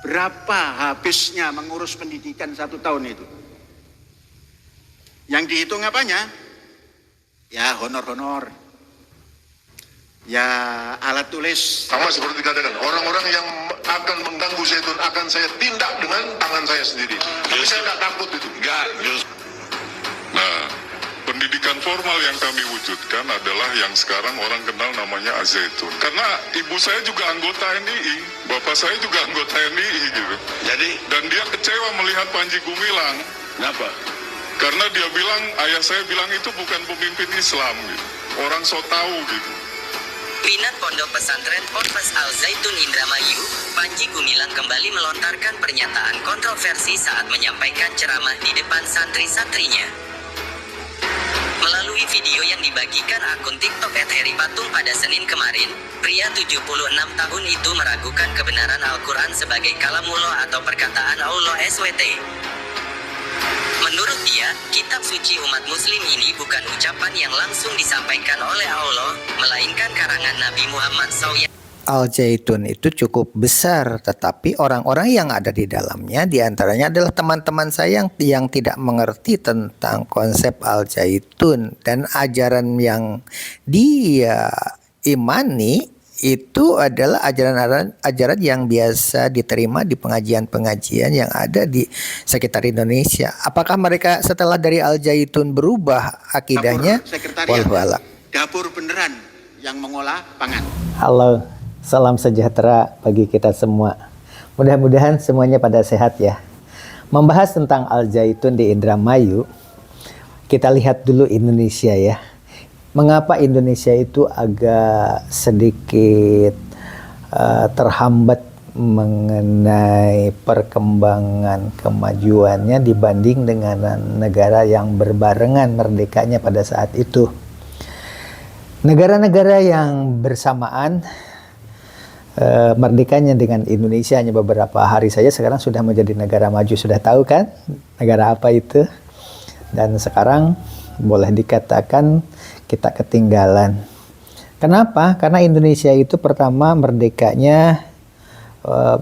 Berapa habisnya mengurus pendidikan 1 tahun itu? Yang dihitung apanya? Ya honor-honor, ya alat tulis. Sama seperti dikatakan, orang-orang yang akan mengganggu Zaitun akan saya tindak dengan tangan saya sendiri. Tapi saya tidak takut itu. Nah, pendidikan formal yang kami wujudkan adalah yang sekarang orang kenal namanya Al-Zaitun. Karena ibu saya juga anggota NII, bapak saya juga anggota NII gitu. Dan dia kecewa melihat Panji Gumilang. Kenapa? Karena dia bilang, ayah saya bilang itu bukan pemimpin Islam gitu. Orang so tahu gitu. Pimpinan Pondok Pesantren Ponpes Al-Zaitun Indramayu, Panji Gumilang kembali melontarkan pernyataan kontroversi saat menyampaikan ceramah di depan santri-santrinya. Melalui video yang dibagikan akun TikTok @heripatung pada Senin kemarin, pria 76 tahun itu meragukan kebenaran Al-Quran sebagai kalamullah atau perkataan Allah SWT. Menurut dia, kitab suci umat muslim ini bukan ucapan yang langsung disampaikan oleh Allah, melainkan karangan Nabi Muhammad SAW. Al-Zaitun itu cukup besar, tetapi orang-orang yang ada di dalamnya diantaranya adalah teman-teman saya yang tidak mengerti tentang konsep Al-Zaitun, dan ajaran yang dia imani itu adalah ajaran yang biasa diterima di pengajian-pengajian yang ada di sekitar Indonesia. Apakah mereka setelah dari Al-Zaitun berubah akidahnya? Sekretariat, dapur beneran yang mengolah pangan. Halo, salam sejahtera bagi kita semua. Mudah-mudahan semuanya pada sehat ya. Membahas tentang Al-Zaitun di Indramayu, kita lihat dulu Indonesia ya. Mengapa Indonesia itu agak sedikit terhambat mengenai perkembangan kemajuannya dibanding dengan negara yang berbarengan merdekanya pada saat itu. Negara-negara yang bersamaan merdekanya dengan Indonesia hanya beberapa hari saja sekarang sudah menjadi negara maju. Sudah tahu kan negara apa itu? Dan sekarang boleh dikatakan kita ketinggalan. Kenapa? Karena Indonesia itu pertama merdekanya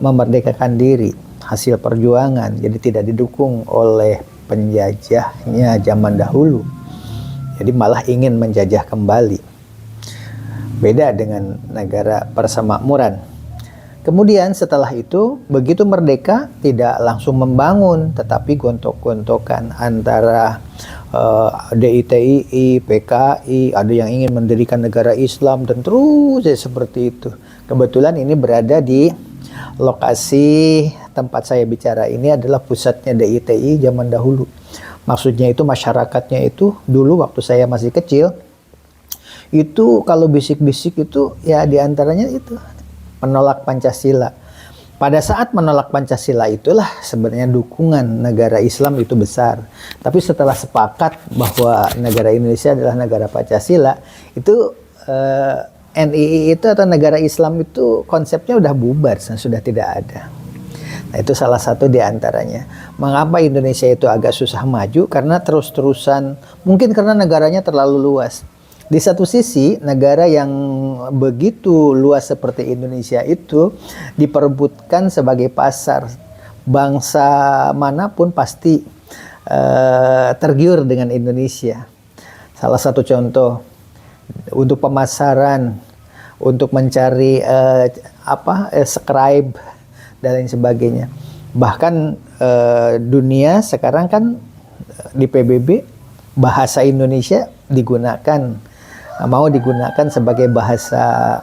memerdekakan diri, hasil perjuangan, jadi tidak didukung oleh penjajahnya zaman dahulu. Jadi malah ingin menjajah kembali. Beda dengan negara persemakmuran. Kemudian setelah itu, begitu merdeka tidak langsung membangun, tetapi gontok-gontokan antara DITII, PKI, ada yang ingin mendirikan negara Islam, dan terus seperti itu. Kebetulan ini berada di lokasi tempat saya bicara ini adalah pusatnya DITI zaman dahulu. Maksudnya itu masyarakatnya itu dulu waktu saya masih kecil, itu kalau bisik-bisik itu ya diantaranya itu menolak Pancasila. Pada saat menolak Pancasila itulah sebenarnya dukungan negara Islam itu besar. Tapi setelah sepakat bahwa negara Indonesia adalah negara Pancasila, itu NII itu atau negara Islam itu konsepnya udah bubar, sudah tidak ada. Nah, itu salah satu di antaranya. Mengapa Indonesia itu agak susah maju? Karena terus-terusan, mungkin karena negaranya terlalu luas. Di satu sisi, negara yang begitu luas seperti Indonesia itu diperebutkan sebagai pasar. Bangsa manapun pasti tergiur dengan Indonesia. Salah satu contoh, untuk pemasaran, untuk mencari subscribe, dan lain sebagainya. Bahkan dunia sekarang kan di PBB, bahasa Indonesia mau digunakan sebagai bahasa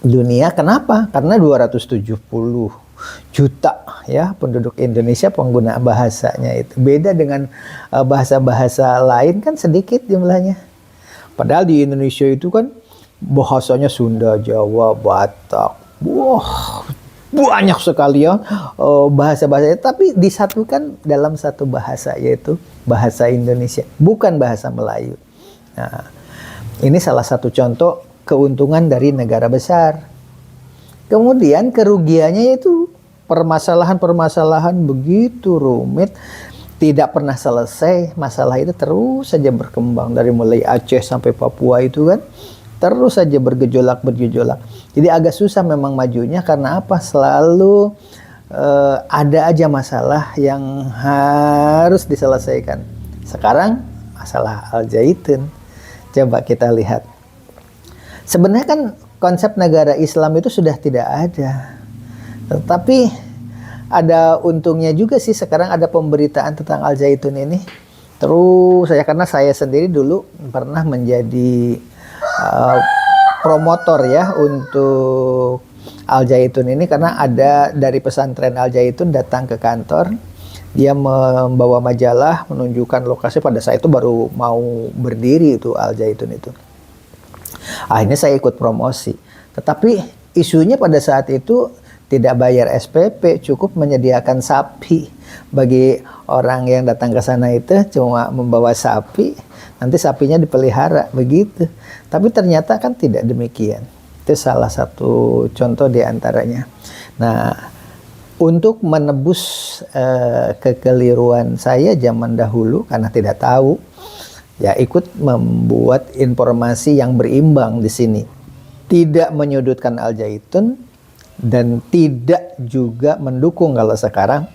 dunia. Kenapa? Karena 270 juta ya penduduk Indonesia pengguna bahasanya itu. Beda dengan bahasa-bahasa lain kan sedikit jumlahnya. Padahal di Indonesia itu kan bahasanya Sunda, Jawa, Batak. Wah, banyak sekali ya bahasa-bahasanya, tapi disatukan dalam satu bahasa, yaitu bahasa Indonesia, bukan bahasa Melayu. Nah, ini salah satu contoh keuntungan dari negara besar. Kemudian kerugiannya yaitu permasalahan-permasalahan begitu rumit, tidak pernah selesai. Masalah itu terus saja berkembang dari mulai Aceh sampai Papua itu kan terus saja bergejolak. Jadi agak susah memang majunya, karena apa? Selalu ada aja masalah yang harus diselesaikan. Sekarang masalah Al Zaitun. Coba kita lihat. Sebenarnya kan konsep negara Islam itu sudah tidak ada. Tetapi ada untungnya juga sih sekarang ada pemberitaan tentang Al Zaitun ini. Terus karena saya sendiri dulu pernah menjadi promotor ya untuk Al Zaitun ini, karena ada dari pesantren Al Zaitun datang ke kantor. Dia membawa majalah menunjukkan lokasi, pada saat itu baru mau berdiri itu Al Zaitun itu. Akhirnya saya ikut promosi. Tetapi isunya pada saat itu tidak bayar SPP, cukup menyediakan sapi. Bagi orang yang datang ke sana itu cuma membawa sapi, nanti sapinya dipelihara begitu. Tapi ternyata kan tidak demikian. Itu salah satu contoh di antaranya. Nah, untuk menebus kekeliruan saya zaman dahulu karena tidak tahu, ya ikut membuat informasi yang berimbang di sini. Tidak menyudutkan Al Zaitun dan tidak juga mendukung kalau sekarang.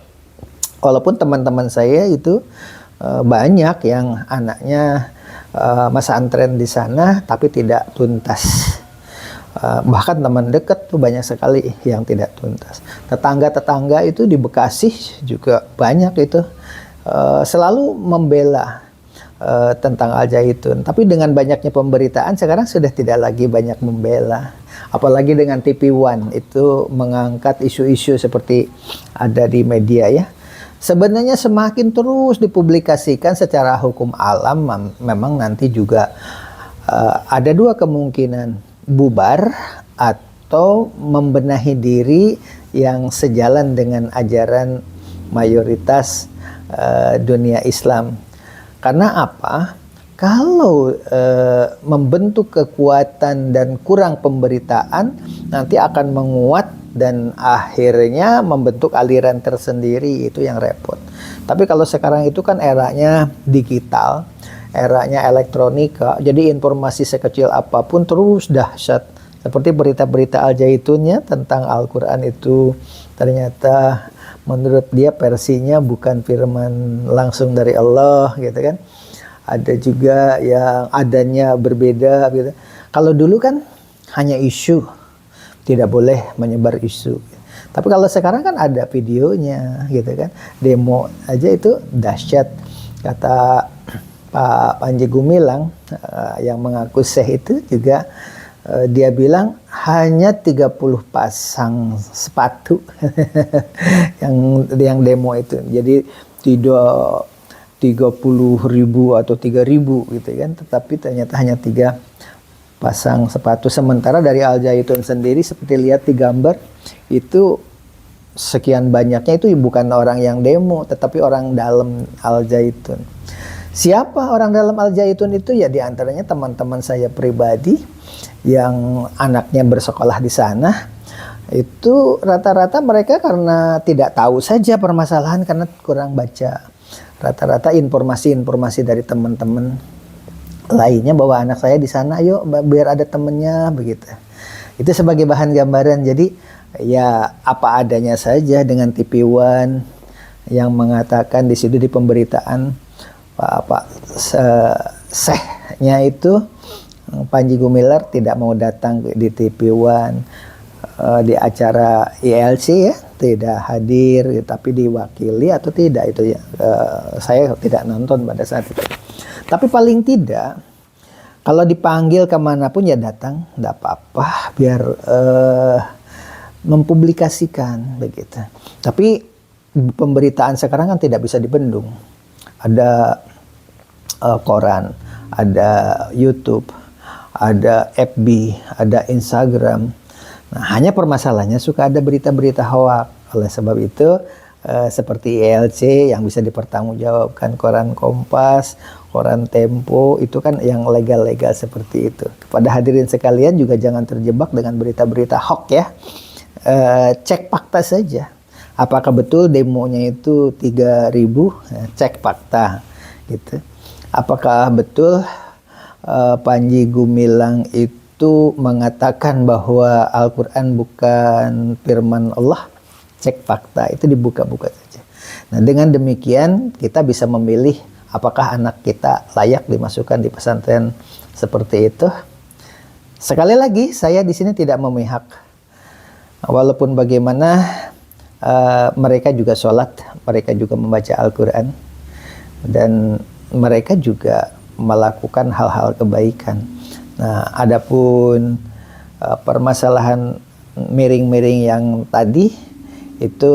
Walaupun teman-teman saya itu banyak yang anaknya pesantren di sana tapi tidak tuntas. Bahkan teman dekat tuh banyak sekali yang tidak tuntas. Tetangga-tetangga itu di Bekasi juga banyak itu selalu membela tentang Al Zaitun. Tapi dengan banyaknya pemberitaan sekarang sudah tidak lagi banyak membela. Apalagi dengan TV One itu mengangkat isu-isu seperti ada di media ya. Sebenarnya semakin terus dipublikasikan secara hukum alam, memang nanti juga ada dua kemungkinan, bubar atau membenahi diri yang sejalan dengan ajaran mayoritas dunia Islam. Karena apa? Kalau membentuk kekuatan dan kurang pemberitaan, nanti akan menguat dan akhirnya membentuk aliran tersendiri, itu yang repot. Tapi kalau sekarang itu kan eranya digital, eranya elektronika, jadi informasi sekecil apapun terus dahsyat. Seperti berita-berita Al Zaitunnya tentang Al-Quran itu ternyata menurut dia versinya bukan firman langsung dari Allah gitu kan. Ada juga yang adanya berbeda gitu. Kalau dulu kan hanya isu, tidak boleh menyebar isu. Tapi kalau sekarang kan ada videonya gitu kan. Demo aja itu dahsyat. Kata Pak Panji Gumilang yang mengaku syekh itu juga dia bilang hanya 30 pasang sepatu yang demo itu. Jadi tidak 30.000 atau 3.000 gitu kan, tetapi ternyata hanya 3 pasang sepatu. Sementara dari Al Zaitun sendiri seperti lihat di gambar itu sekian banyaknya itu bukan orang yang demo, tetapi orang dalam Al Zaitun. Siapa orang dalam Al Zaitun itu? Ya diantaranya teman-teman saya pribadi yang anaknya bersekolah di sana. Itu rata-rata mereka karena tidak tahu saja permasalahan karena kurang baca. Rata-rata informasi-informasi dari teman-teman lainnya bahwa anak saya di sana, ayo biar ada temennya begitu. Itu sebagai bahan gambaran. Jadi ya apa adanya saja dengan TV One yang mengatakan di situ di pemberitaan Pak Sehnya itu Panji Gumilar tidak mau datang di TV One, di acara ILC ya tidak hadir, tapi diwakili atau tidak itu ya saya tidak nonton pada saat itu. Tapi paling tidak kalau dipanggil kemanapun ya datang, tidak apa-apa biar mempublikasikan begitu. Tapi pemberitaan sekarang kan tidak bisa dibendung. Ada koran, ada YouTube, ada FB, ada Instagram. Nah, hanya permasalahannya suka ada berita-berita hoak. Oleh sebab itu seperti ILC yang bisa dipertanggungjawabkan, koran Kompas, koran Tempo, itu kan yang legal-legal seperti itu. Kepada hadirin sekalian juga jangan terjebak dengan berita-berita hoak ya. Cek fakta saja. Apakah betul demonya itu 3.000? Cek fakta gitu. Apakah betul Panji Gumilang itu mengatakan bahwa Al-Quran bukan firman Allah? cek fakta, itu dibuka-buka saja. Nah, dengan demikian kita bisa memilih apakah anak kita layak dimasukkan di pesantren seperti itu. Sekali lagi, saya di sini tidak memihak. Walaupun bagaimana mereka juga sholat, mereka juga membaca Al-Quran, dan mereka juga melakukan hal-hal kebaikan. Nah, adapun permasalahan miring-miring yang tadi, itu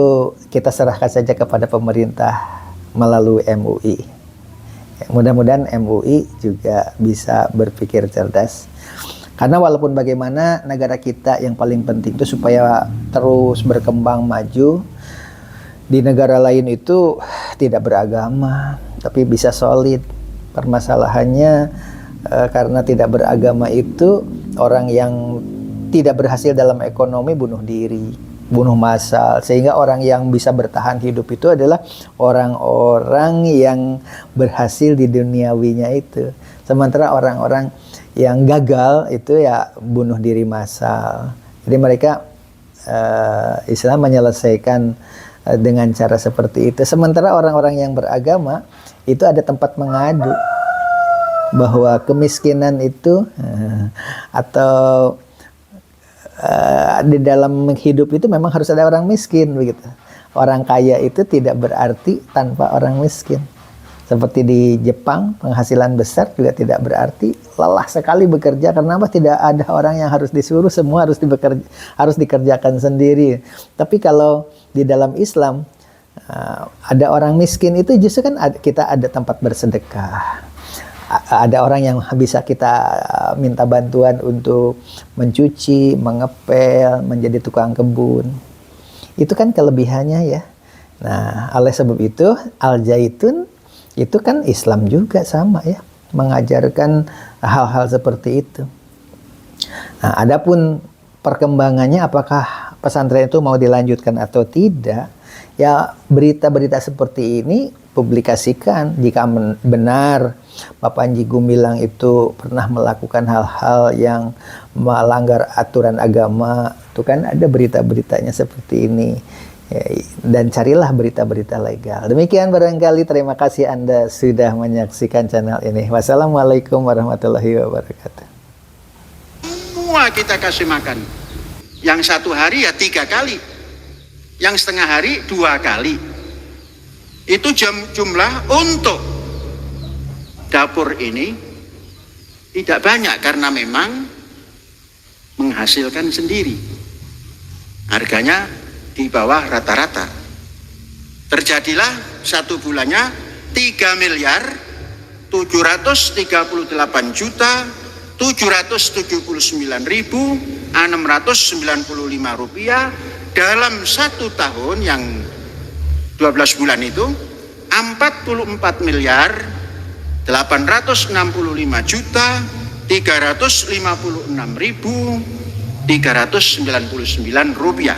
kita serahkan saja kepada pemerintah melalui MUI. Mudah-mudahan MUI juga bisa berpikir cerdas. Karena walaupun bagaimana negara kita yang paling penting itu supaya terus berkembang maju. Di negara lain itu tidak beragama, tapi bisa solid. Permasalahannya karena tidak beragama itu orang yang tidak berhasil dalam ekonomi bunuh diri, bunuh massal, sehingga orang yang bisa bertahan hidup itu adalah orang-orang yang berhasil di duniawinya itu. Sementara orang-orang yang gagal itu ya bunuh diri massal. Jadi mereka Islam menyelesaikan dengan cara seperti itu. Sementara orang-orang yang beragama itu ada tempat mengadu bahwa kemiskinan itu atau di dalam hidup itu memang harus ada orang miskin begitu. Orang kaya itu tidak berarti tanpa orang miskin. Seperti di Jepang, penghasilan besar juga tidak berarti lelah sekali bekerja, karena apa? Tidak ada orang yang harus disuruh, semua harus dikerjakan sendiri. Tapi kalau di dalam Islam ada orang miskin itu justru kan kita ada tempat bersedekah. Ada orang yang bisa kita minta bantuan untuk mencuci, mengepel, menjadi tukang kebun. Itu kan kelebihannya ya. Nah, oleh sebab itu Al-Zaitun itu kan Islam juga sama ya, mengajarkan hal-hal seperti itu. Nah, adapun perkembangannya apakah pesantren itu mau dilanjutkan atau tidak, ya berita-berita seperti ini publikasikan. Jika benar Pak Panji Gumilang itu pernah melakukan hal-hal yang melanggar aturan agama, itu kan ada berita-beritanya seperti ini. Dan carilah berita-berita legal. Demikian barangkali, terima kasih Anda sudah menyaksikan channel ini. Wassalamualaikum warahmatullahi wabarakatuh. Semua kita kasih makan. Yang satu hari ya 3 kali, yang setengah hari 2 kali. Itu jumlah untuk dapur ini tidak banyak karena memang menghasilkan sendiri. Harganya di bawah rata-rata. Terjadilah satu bulannya 3.738.779.695 rupiah dalam 1 tahun yang 12 bulan itu 44.865.356.399 rupiah.